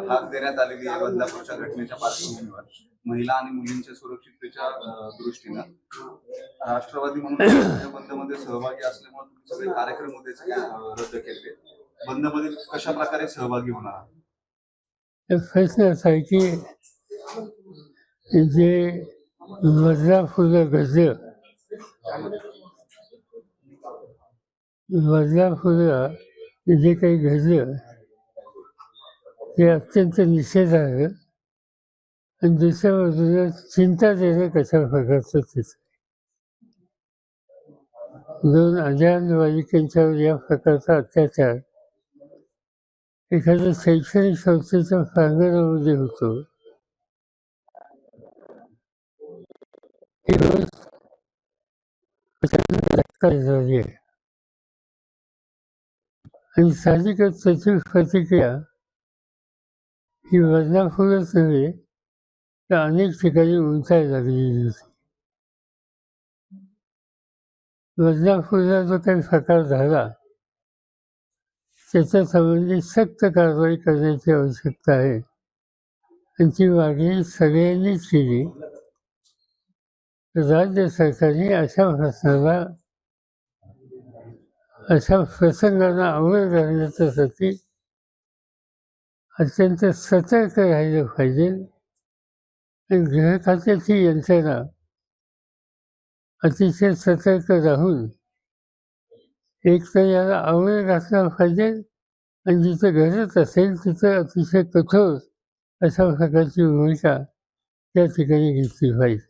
हाक देण्यात आलेली आहे बदलापूरच्या घटनेच्या पार्श्वभूमीवर. महिला आणि मुलींच्या सुरक्षिततेच्या दृष्टीनं राष्ट्रवादी म्हणून या बंदमध्ये सहभागी असल्यामुळे तुम्ही सगळे कार्यक्रम उद्याचे रद्द केले. बंदमध्ये कशा प्रकारे सहभागी होणार आहात? प्रश्न असा आहे की जे बदलापूरला घडलं, बदलापूरला जे काही घडलं ते अत्यंत निषेधार्ह आणि दुसऱ्या बाजूला चिंता देणं कशा प्रकारचं तिथं. दोन अजान बालिकांच्यावर या प्रकारचा अत्याचार एखाद्या शैक्षणिक संस्थेच्या प्रांगणामध्ये होतो, ही गोष्ट धक्कादायक आहे. आणि साहजिकच त्याची प्रतिक्रिया ही बदलापूरच नव्हे तर अनेक ठिकाणी उमटायला लागलेली होती. बदलापूरला जो काही प्रकार झाला त्याच्या संबंधी सक्त कारवाई करण्याची आवश्यकता आहे आणि ती मागणी सगळ्यांनीच केली. राज्य सरकारने अशा प्रसंगांना अवघड करण्याच्यासाठी अत्यंत सतर्क राहिलं पाहिजे आणि गृह खात्याची यंत्रणा अतिशय सतर्क राहून एक तर याला आवड घातला पाहिजे आणि जिथं गरज असेल तिथं अतिशय कठोर अशा प्रकारची भूमिका त्या ठिकाणी घेतली पाहिजे.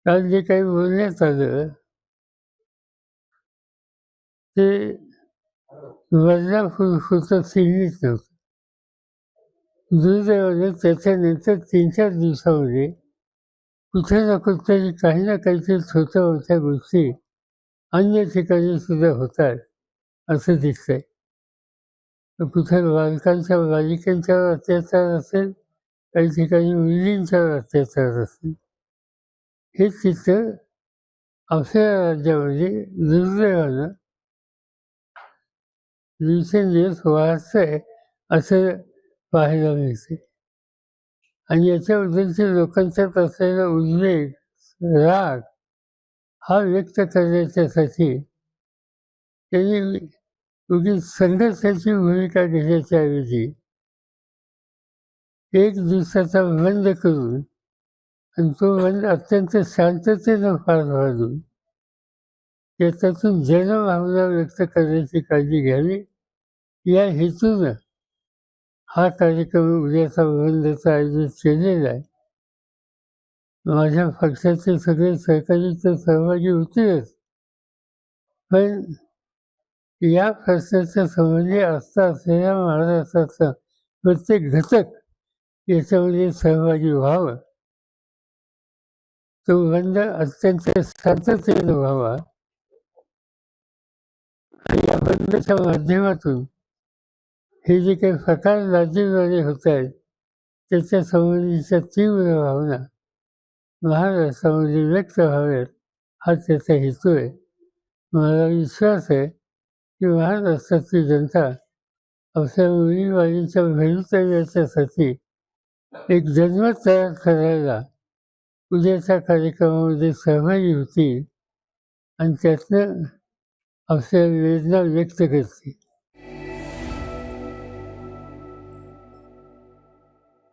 काल जे काही बोलण्यात आलं ते बदलापूरचं सीमित नव्हतं. दुर्दैवाने त्याच्यानंतर 3-4 दिवसामध्ये कुठे ना कुठेतरी काही ना काहीतरी छोट्या मोठ्या गोष्टी अन्य ठिकाणी सुद्धा होत आहेत असं दिसतंय. कुठे बालिकांच्यावर अत्याचार असेल, काही ठिकाणी मुलींच्यावर अत्याचार असेल. हे चित्र आपल्या राज्यामध्ये दुर्दैवानं दिवसेंदिवस वाढतंय असं पाहायला मिळते. आणि याच्याबद्दलचे लोकांच्यात असलेला उद्वेग, राग हा व्यक्त करण्याच्यासाठी त्यांनी उगीच संघर्षाची भूमिका घेण्याच्या ऐवजी एक दिवसाचा बंद करून आणि तो बंद अत्यंत शांततेनं पार पाडून त्याच्यातून जनभावना व्यक्त करण्याची काळजी घ्यावी या हेतूनं हा कार्यक्रम उद्याचा बंदचं आयोजित केलेला आहे. माझ्या पक्षाचे सगळे सहकारी तर सहभागी होतीलच, पण या प्रश्नाच्या संबंधी आस्था असलेला महाराष्ट्राचा प्रत्येक घटक याच्यामध्ये सहभागी व्हावं. तो बंद अत्यंत शांततेनं व्हावा आणि या बंदच्या माध्यमातून हे जे काही प्रकार राज्याद्वारे होत आहेत त्याच्या संबंधीच्या तीव्र भावना महाराष्ट्रामध्ये व्यक्त व्हाव्यात हा त्याचा हेतू आहे. मला विश्वास आहे की महाराष्ट्राची जनता आपल्या मुलीबाळींच्या भवितव्याच्यासाठी एक जनमत तयार करायला उद्याच्या कार्यक्रमामध्ये सहभागी होतील आणि त्यातनं आपल्या वेदना व्यक्त करतील.